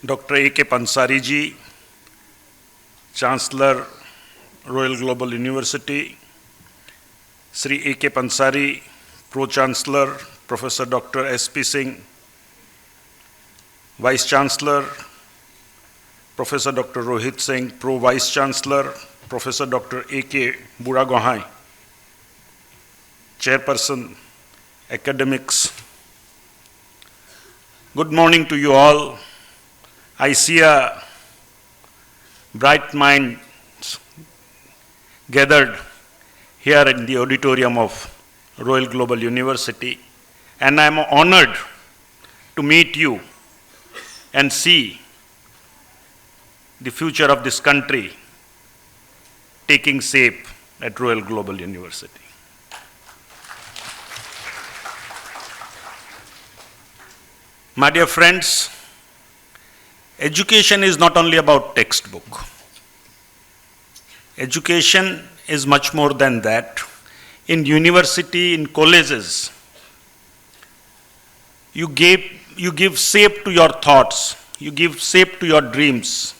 Dr. A.K. Pansari ji, Chancellor, Royal Global University, Sri A.K. Pansari, Pro-Chancellor, Professor Dr. S.P. Singh, Vice-Chancellor, Professor Dr. Rohit Singh, Pro-Vice-Chancellor, Professor Dr. A.K. Buragohai, Chairperson, Academics. Good morning to you all. I see a bright mind gathered here in the auditorium of Royal Global University, and I am honored to meet you and see the future of this country taking shape at Royal Global University. My dear friends, education is not only about textbook. Education is much more than that. In university, in colleges, you give shape to your thoughts, you give shape to your dreams,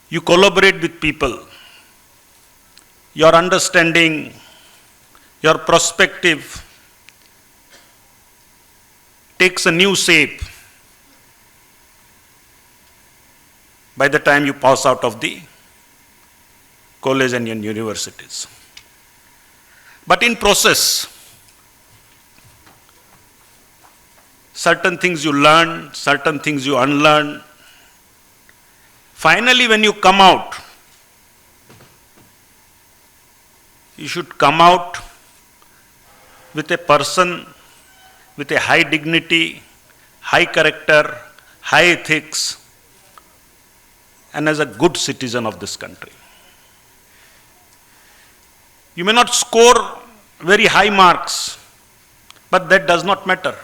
you collaborate with people, your understanding, your perspective takes a new shape by the time you pass out of the college and universities. But in process, certain things you learn, certain things you unlearn. Finally, when you come out, you should come out with a person with a high dignity, high character, high ethics, and as a good citizen of this country. You may not score very high marks, but that does not matter.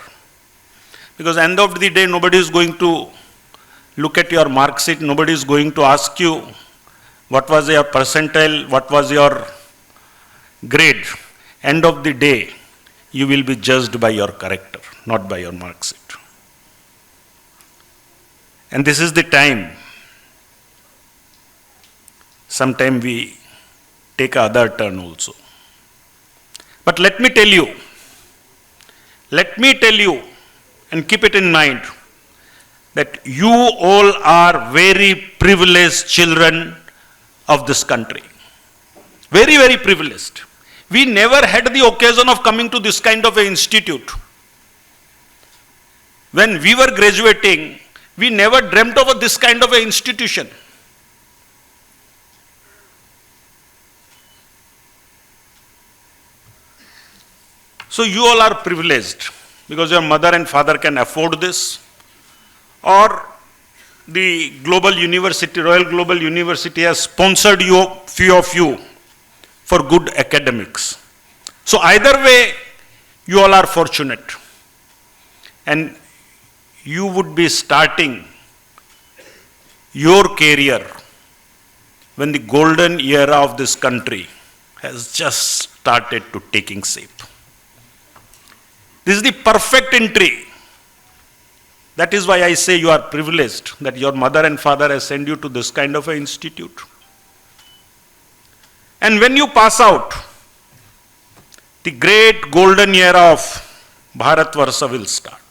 Because at the end of the day, nobody is going to look at your mark sheet, nobody is going to ask you what was your percentile, what was your grade. End of the day, you will be judged by your character, not by your mark sheet. And this is the time, sometime we take other turn also. But let me tell you and keep it in mind that you all are very privileged children of this country. Very, very privileged. We never had the occasion of coming to this kind of an institute. When we were graduating, we never dreamt of this kind of an institution. So you all are privileged because your mother and father can afford this, or the Global University, Royal Global University has sponsored you, few of you, for good academics. So either way, you all are fortunate. And you would be starting your career when the golden era of this country has just started to taking shape. This is the perfect entry. That is why I say you are privileged that your mother and father has sent you to this kind of an institute. And when you pass out, the great golden era of Bharatvarsha will start.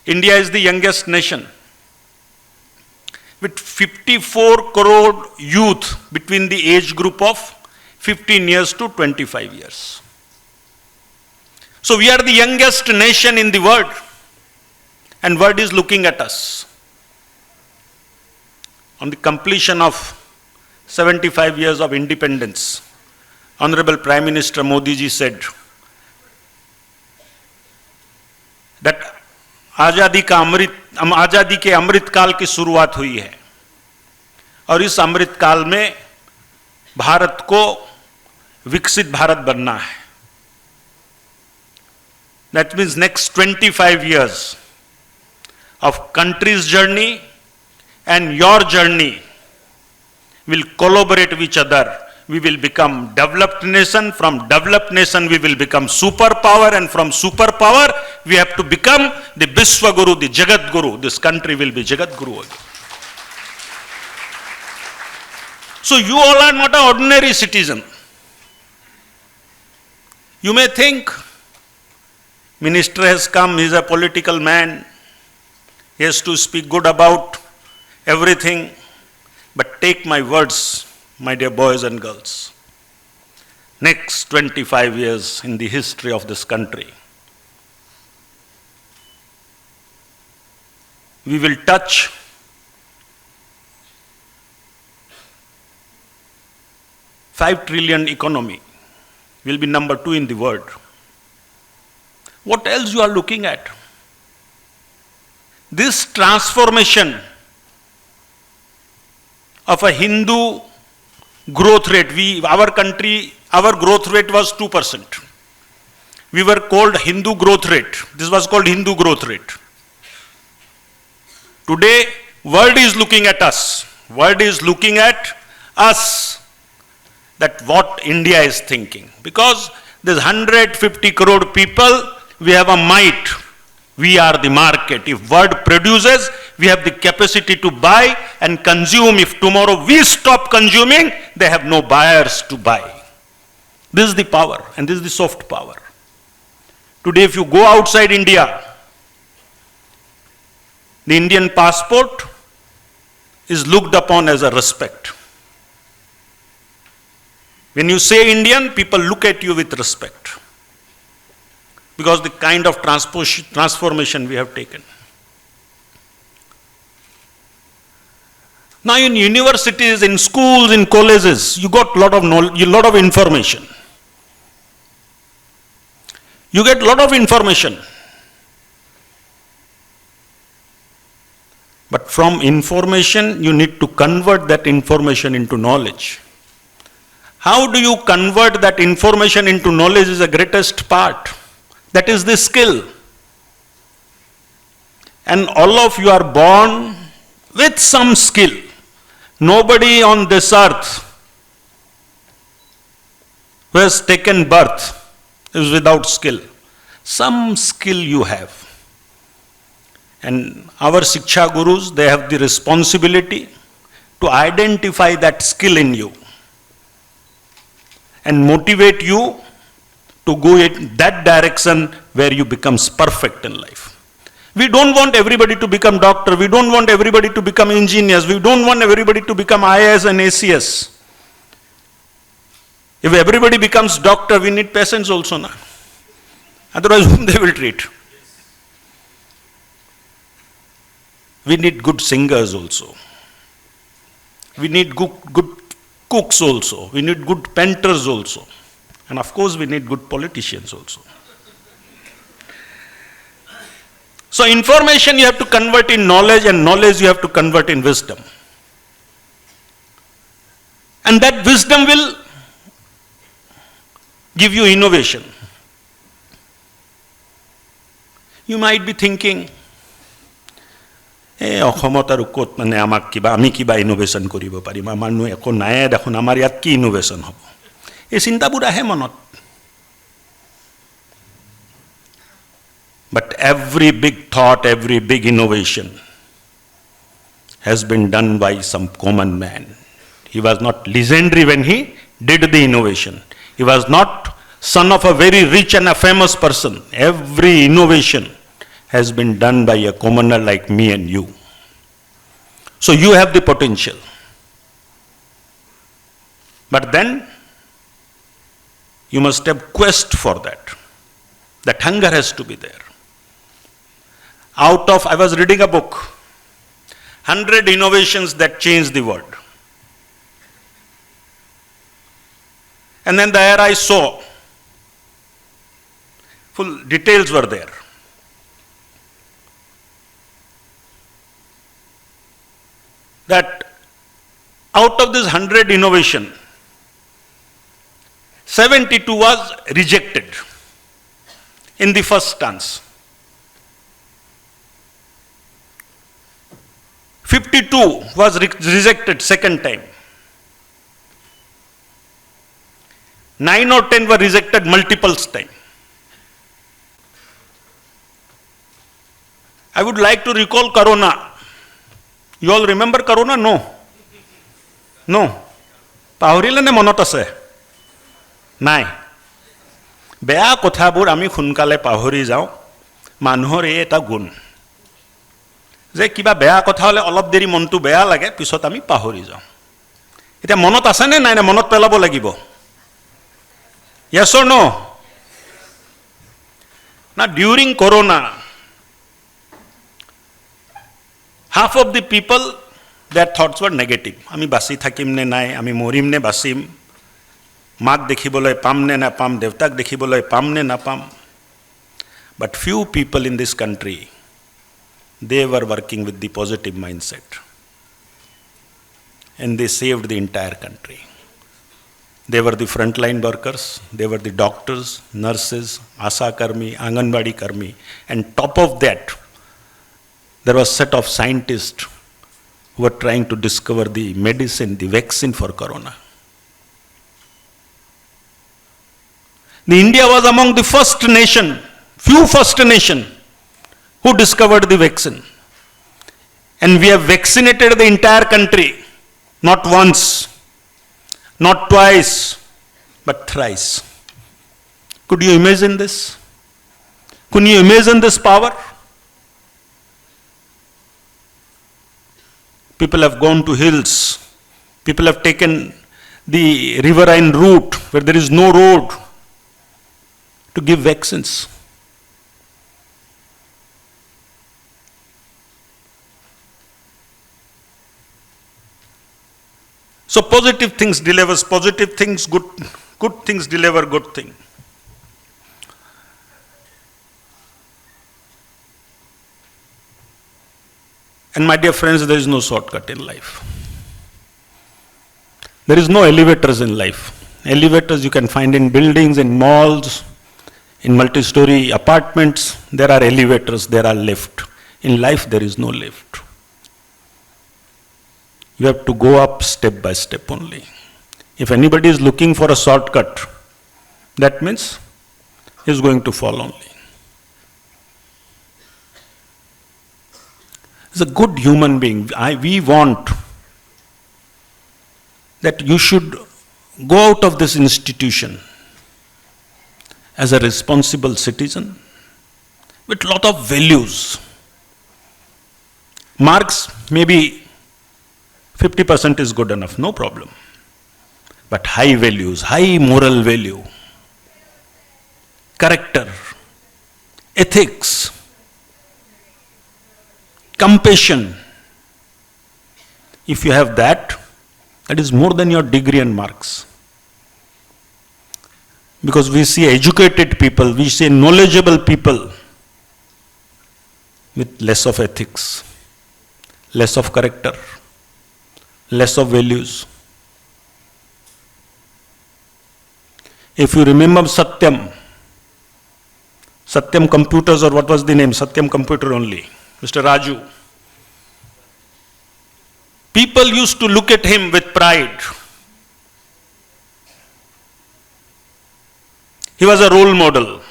India is the youngest nation with 54 crore youth between the age group of 15 years to 25 years. So we are the youngest nation in the world, and world is looking at us. On the completion of 75 years of independence, Honorable Prime Minister Modi ji said that आज़ादी के अमृत काल की शुरुआत हुई है, और इस अमृत काल में भारत को विकसित भारत बनना है. That means next 25 years of country's journey and your journey will collaborate with each other. We will become developed nation. From developed nation, we will become superpower, and from superpower, we have to become the Biswa Guru, the Jagat Guru. This country will be Jagat Guru again. So you all are not an ordinary citizen. You may think, minister has come, he is a political man, he has to speak good about everything. But take my words, my dear boys and girls. Next 25 years in the history of this country, we will touch 5 trillion economy. We'll be number 2 in the world. What else you are looking at? This transformation of a Hindu growth rate, our country, our growth rate was 2%. We were called Hindu growth rate. This was called Hindu growth rate. Today, world is looking at us. World is looking at us, that what India is thinking. Because there's 150 crore people, we have a might. We are the market. If world produces, we have the capacity to buy and consume. If tomorrow we stop consuming, they have no buyers to buy. This is the power, and this is the soft power. Today, if you go outside India, the Indian passport is looked upon as a respect. When you say Indian, people look at you with respect, because the kind of transformation we have taken. Now in universities, in schools, in colleges, you got a lot of knowledge, a lot of information. You get a lot of information. But from information, you need to convert that information into knowledge. How do you convert that information into knowledge is the greatest part. That is the skill. And all of you are born with some skill. Nobody on this earth who has taken birth is without skill. Some skill you have. And our Shiksha Gurus, they have the responsibility to identify that skill in you and motivate you to go in that direction where you become perfect in life. We don't want everybody to become doctor. We don't want everybody to become engineers. We don't want everybody to become IAS and ACS. If everybody becomes doctor, we need patients also now. Otherwise, whom they will treat? We need good singers also. We need good cooks also. We need good painters also. And of course, we need good politicians also. So information you have to convert in knowledge, and knowledge you have to convert in wisdom. And that wisdom will give you innovation. You might be thinking, অসমত আৰু ক'ত মানে আমাক কিবা আমি কিবা innovation কৰিব পাৰিম, আমাৰনো একো নাই দেখোন, আমাৰ ইয়াত কি ইনোভেশ্যন হ'ব, এই চিন্তাবোৰ আহে মনত. But every big thought, every big innovation has been done by some common man. He was not legendary when he did the innovation. He was not son of a very rich and a famous person. Every innovation has been done by a commoner like me and you. So you have the potential. But then you must have quest for that. That hunger has to be there. I was reading a book, 100 innovations that changed the world. And then there I saw, full details were there. That out of this 100 innovation, 72 was rejected in the first chance. 52 was rejected second time. 9 or 10 were rejected multiple times. I would like to recall Corona. You all remember Corona? No. No. পাহৰিলে নে মনত আছে? নাই। বেয়া কথাবোৰ আমি সোনকালে পাহৰি যাওঁ। মানুহৰ এই এটা গুণ। যে কিবা বেয়া কথা হ'লে অলপ দেৰি মনটো বেয়া লাগে, পিছত আমি পাহৰি যাওঁ। এতিয়া মনত আছে নে নাই, মনত পেলাব লাগিব? Yes or no? Now during Corona, half of the people, their thoughts were negative. আমি বাচি থাকিম নে নাই, আমি মৰিম নে বাচিম, মাক দেখিবলৈ পাম নে নাপাম, দেউতাক দেখিবলৈ পাম নে নাপাম. But few people in this country, they were working with the positive mindset. And they saved the entire country. They were the frontline workers, they were the doctors, nurses, Asa Karmi, Anganwadi Karmi, and top of that, there was a set of scientists who were trying to discover the medicine, the vaccine for Corona. The India was among the first nation, few first nation, who discovered the vaccine. And we have vaccinated the entire country, not once, not twice, but thrice. Could you imagine this? Could you imagine this power? People have gone to hills. People have taken the riverine route where there is no road to give vaccines. So positive things delivers positive things, good things deliver good thing. And my dear friends, there is no shortcut in life. There is no elevators in life. Elevators you can find in buildings, in malls, in multi-story apartments. There are elevators, there are lifts. In life there is no lift. You have to go up step by step only. If anybody is looking for a shortcut, that means he is going to fall only. As a good human being, we want that you should go out of this institution as a responsible citizen with lot of values. Marks maybe 50% is good enough, no problem. But high values, high moral value, character, ethics, compassion. If you have that, that is more than your degree and marks. Because we see educated people, we see knowledgeable people with less of ethics, less of character, less of values. If you remember Satyam Computers, or what was the name? Satyam Computer only, Mr. Raju. People used to look at him with pride. He was a role model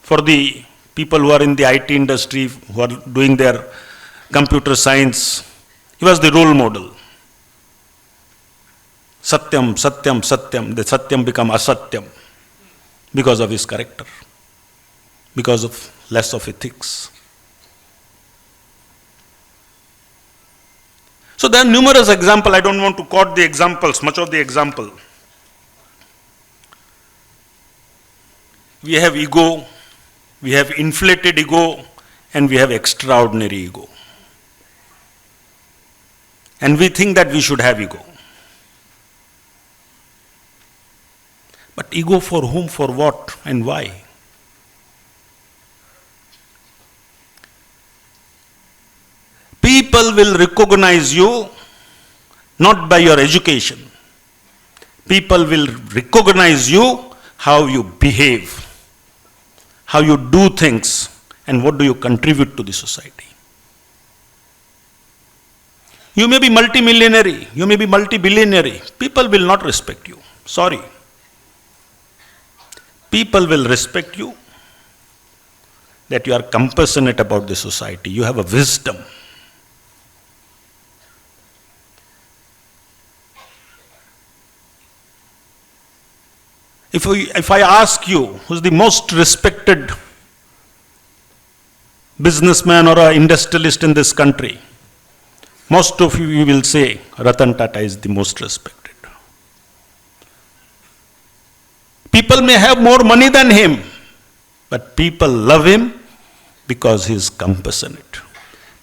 for the people who are in the IT industry, who are doing their computer science. He was the role model. Satyam. The Satyam become Asatyam because of his character, because of less of ethics. So there are numerous examples. I don't want to quote the examples, much of the example. We have ego, we have inflated ego, and we have extraordinary ego. And we think that we should have ego. But ego for whom, for what, and why? People will recognize you not by your education. People will recognize you how you behave, how you do things, and what do you contribute to the society. You may be multimillionaire, you may be multi-billionaire. People will not respect you. Sorry. People will respect you that you are compassionate about the society. You have a wisdom. If I ask you, who's the most respected businessman or an industrialist in this country, most of you will say Ratan Tata is the most respected. People may have more money than him, but people love him because he is compassionate.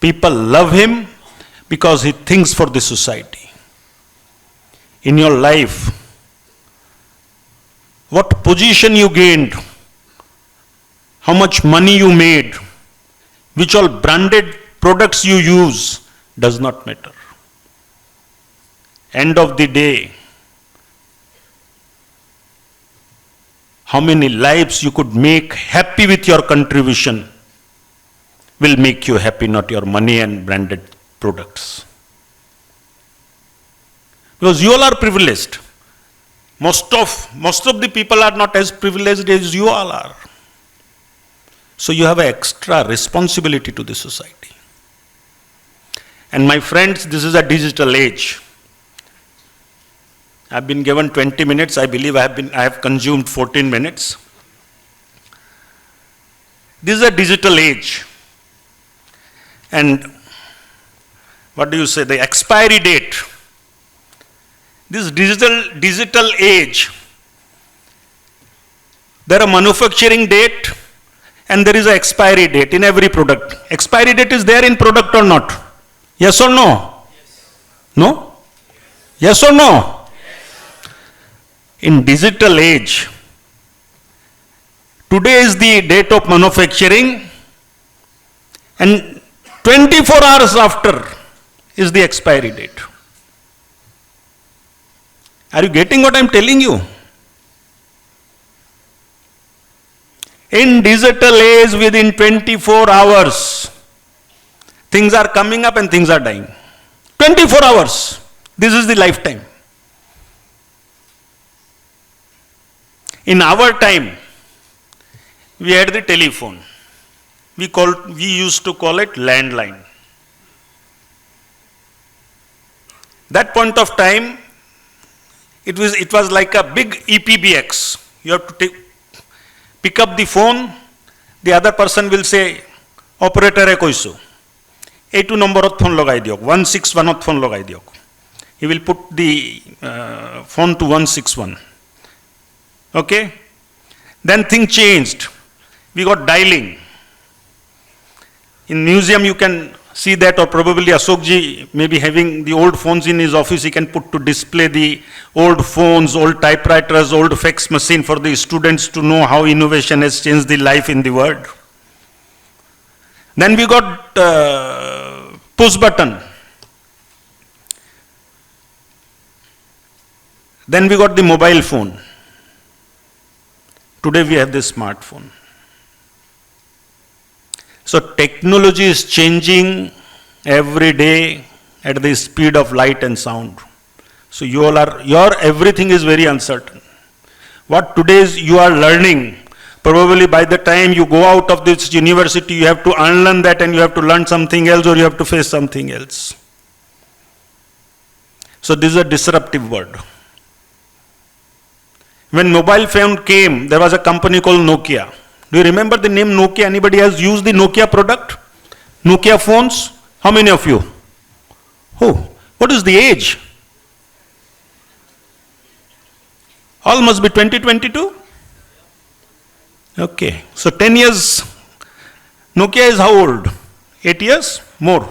People love him because he thinks for the society. In your life, what position you gained, how much money you made, which all branded products you use, does not matter. End of the day, how many lives you could make happy with your contribution will make you happy, not your money and branded products. Because you all are privileged. Most of the people are not as privileged as you all are. So you have an extra responsibility to the society. And my friends, this is a digital age. I've been given 20 minutes. I believe I have consumed 14 minutes. This is a digital age. And what do you say? The expiry date. This digital age, there are manufacturing date and there is an expiry date in every product. Expiry date is there in product or not? Yes or no? Yes. No? Yes or no? Yes. In digital age, today is the date of manufacturing and 24 hours after is the expiry date. Are you getting what I am telling you? In digital age, within 24 hours, things are coming up and things are dying. 24 hours. This is the lifetime. In our time, we had the telephone. We used to call it landline. That point of time, it was like a big EPBX. You have to pick up the phone, the other person will say, operator hai koisu. 82 number of phone logai diok, 161 of phone logai diok. He will put the phone to 161. Okay? Then thing changed. We got dialing. In museum you can see that, or probably Ashokji may be having the old phones in his office. He can put to display the old phones, old typewriters, old fax machine for the students to know how innovation has changed the life in the world. Then we got push button. Then we got the mobile phone. Today we have the smartphone. So technology is changing every day at the speed of light and sound. So your everything is very uncertain. What today you are learning, probably by the time you go out of this university, you have to unlearn that and you have to learn something else, or you have to face something else. So this is a disruptive word. When mobile phone came, there was a company called Nokia. Do you remember the name Nokia? Anybody has used the Nokia product? Nokia phones? How many of you? Oh, what is the age? All must be 2022? Okay, so 10 years. Nokia is how old? 8 years? More.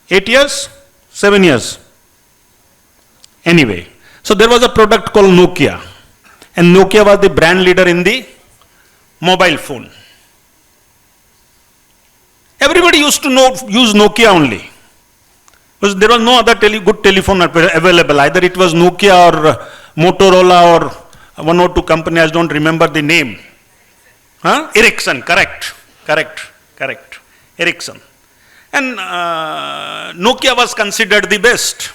8 years? 7 years? Anyway, so there was a product called Nokia. And Nokia was the brand leader in the mobile phone. Everybody used to use Nokia only. Because there was no other good telephone available. Either it was Nokia or Motorola or one or two companies, I don't remember the name. Huh? Irrigation, correct. Irrigation. And Nokia was considered the best.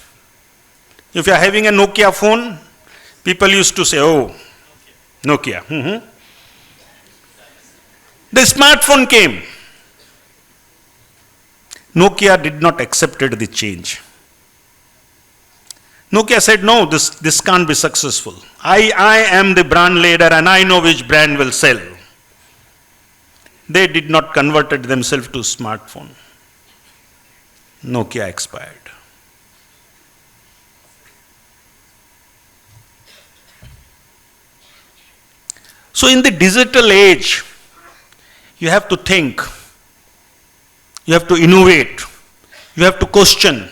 If you are having a Nokia phone, people used to say, oh, Nokia. The smartphone came. Nokia did not accept the change. Nokia said, no, this can't be successful. I am the brand leader and I know which brand will sell. They did not convert themselves to smartphone. Nokia expired. So in the digital age, you have to think, you have to innovate, you have to question.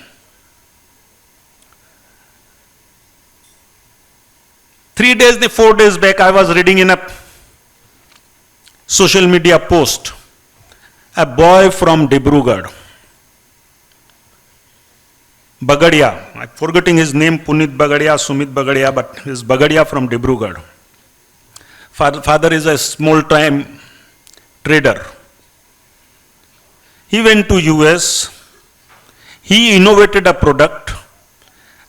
3 days, 4 days back, I was reading in a social media post, a boy from Dibrugarh, Bagadia, I'm forgetting his name, Punit Bagadia, Sumit Bagadia, but he's Bagadia from Dibrugarh. Father is a small-time trader. He went to US, he innovated a product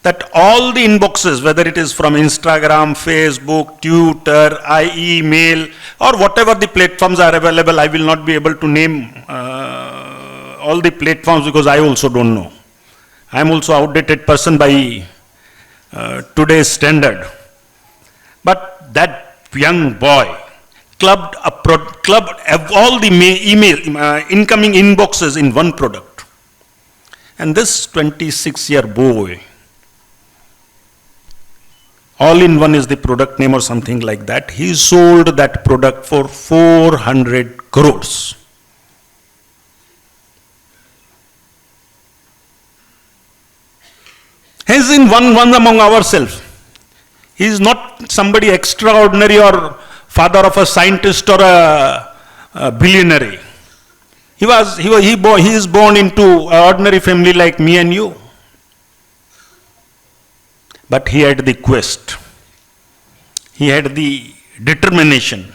that all the inboxes, whether it is from Instagram, Facebook, Twitter, email, or whatever the platforms are available, I will not be able to name all the platforms because I also don't know. I am also outdated person by today's standard. But that young boy clubbed all the incoming inboxes in one product. And this 26-year boy, all-in-one is the product name or something like that, he sold that product for 400 crores. He's in one among ourselves. He is not somebody extraordinary or father of a scientist or a billionaire. He is born into an ordinary family like me and you. But he had the quest. He had the determination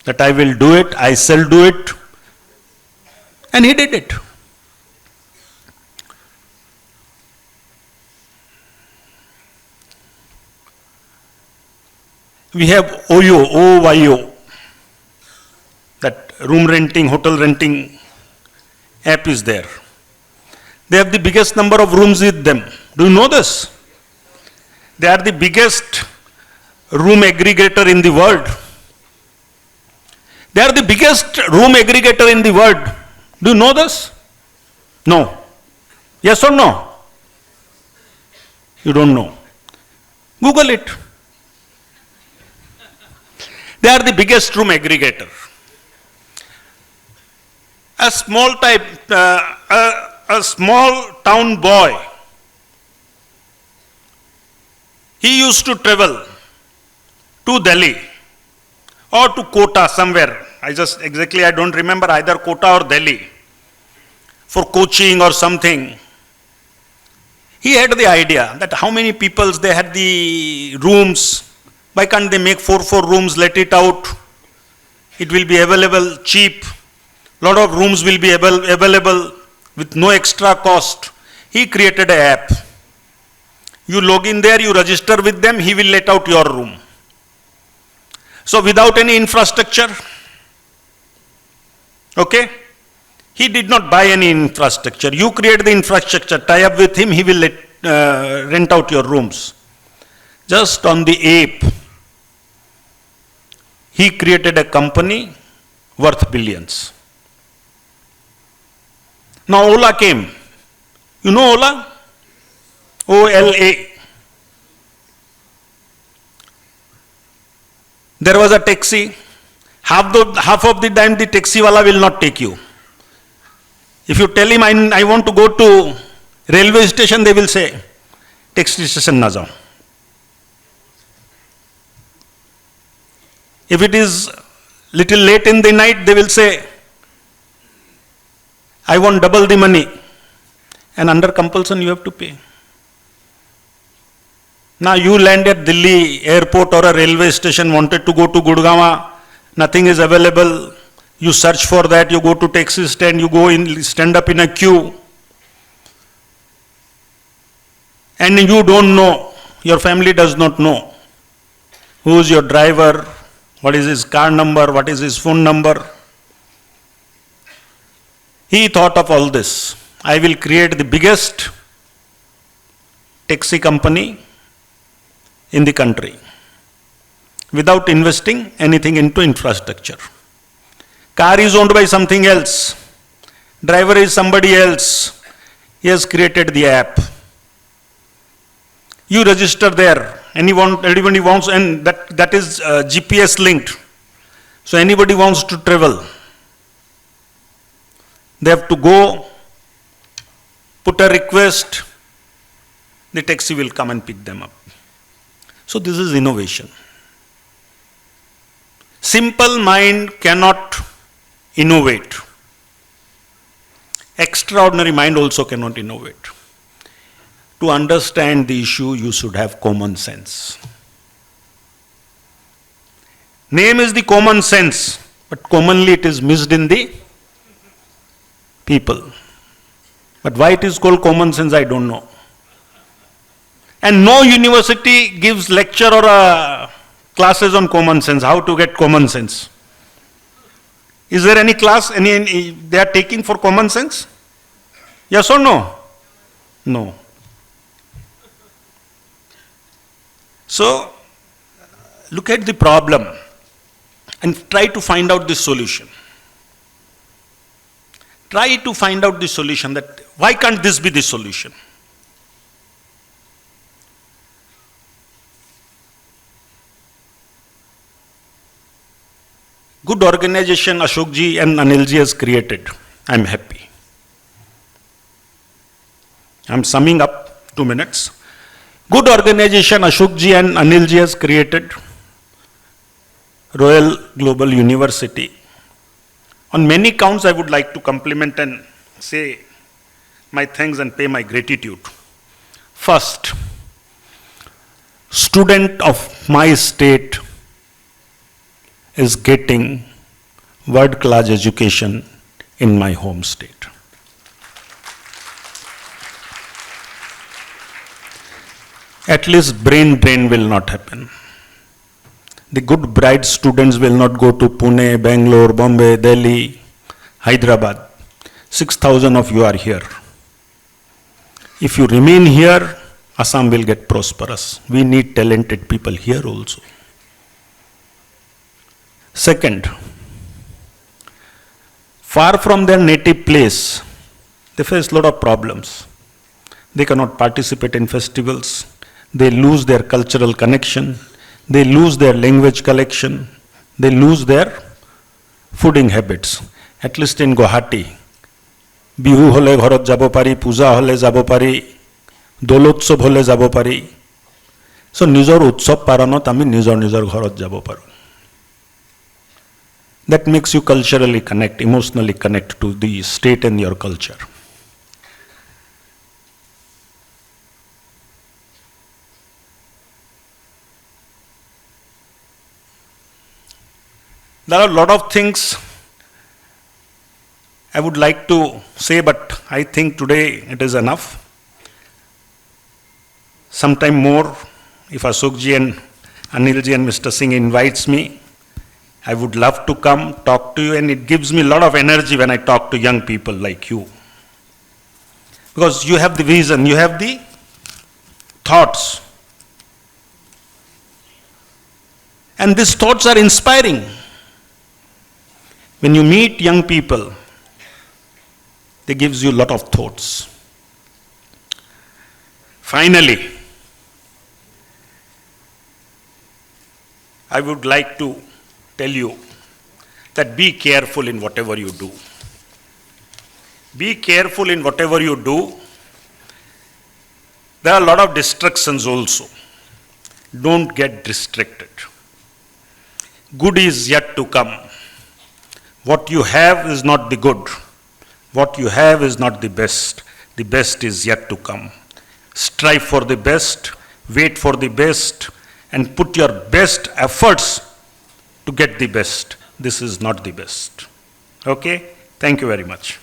that I will do it, I shall do it. And he did it. We have OYO, that room renting, hotel renting app is there. They have the biggest number of rooms with them. Do you know this? They are the biggest room aggregator in the world. They are the biggest room aggregator in the world. Do you know this? No. Yes or no? You don't know. Google it. They are the biggest room aggregator. A small town boy, he used to travel to Delhi or to Kota somewhere. I don't remember either Kota or Delhi for coaching or something. He had the idea that how many people they had the rooms. Why can't they make 4 rooms, let it out? It will be available cheap. Lot of rooms will be available with no extra cost. He created an app. You log in there, you register with them, he will let out your room. So without any infrastructure, okay? He did not buy any infrastructure. You create the infrastructure, tie up with him, he will rent out your rooms. Just on the app, he created a company worth billions. Now Ola came. You know Ola? OLA. There was a taxi. Half of the time the taxi wala will not take you. If you tell him I want to go to railway station, they will say, taxi station na jao. If it is little late in the night, they will say, I want double the money. And under compulsion you have to pay. Now you land at Delhi airport or a railway station, wanted to go to Gurgaon, nothing is available. You search for that, you go to taxi stand, you go in, stand up in a queue. And you don't know, your family does not know who is your driver, what is his car number, what is his phone number. He thought of all this. I will create the biggest taxi company in the country without investing anything into infrastructure. Car is owned by something else. Driver is somebody else. He has created the app. You register there. Anybody wants, and that is GPS linked. So anybody wants to travel, they have to go, put a request, the taxi will come and pick them up. So this is innovation. Simple mind cannot innovate. Extraordinary mind also cannot innovate. To understand the issue, you should have common sense. Name is the common sense, but commonly it is missed in the people. But why it is called common sense, I don't know. And no university gives lecture or classes on common sense, how to get common sense. Is there any class they are taking for common sense? Yes or no? No. So, look at the problem and try to find out the solution. Try to find out the solution, that why can't this be the solution? Good organization Ashok ji and Anil ji has created. I am happy. I am summing up 2 minutes. Good organization Ashok ji and Anil ji has created Royal Global University. On many counts, I would like to compliment and say my thanks and pay my gratitude. First, student of my state is getting world-class education in my home state. At least brain drain will not happen. The good bright students will not go to Pune, Bangalore, Bombay, Delhi, Hyderabad. 6,000 of you are here. If you remain here, Assam will get prosperous. We need talented people here also. Second, far from their native place, they face a lot of problems. They cannot participate in festivals. They lose their cultural connection. They lose their language collection. They lose their fooding habits. At least in Guwahati, bihu hole ghorat jabo pari, puja hole jabo pari, dolotsob hole jabo pari. So nijor utsob paranot ami nijor ghorat jabo paru. That makes you culturally connect, emotionally connect to the state and your culture. There are a lot of things I would like to say, but I think today it is enough. Sometime more, if Ashok ji and Anil ji and Mr. Singh invites me, I would love to come, talk to you, and it gives me a lot of energy when I talk to young people like you. Because you have the vision, you have the thoughts. And these thoughts are inspiring. When you meet young people, they gives you a lot of thoughts. Finally, I would like to tell you that be careful in whatever you do. Be careful in whatever you do. There are a lot of distractions also. Don't get distracted. Good is yet to come. What you have is not the good. What you have is not the best. The best is yet to come. Strive for the best, wait for the best, and put your best efforts to get the best. This is not the best. Okay? Thank you very much.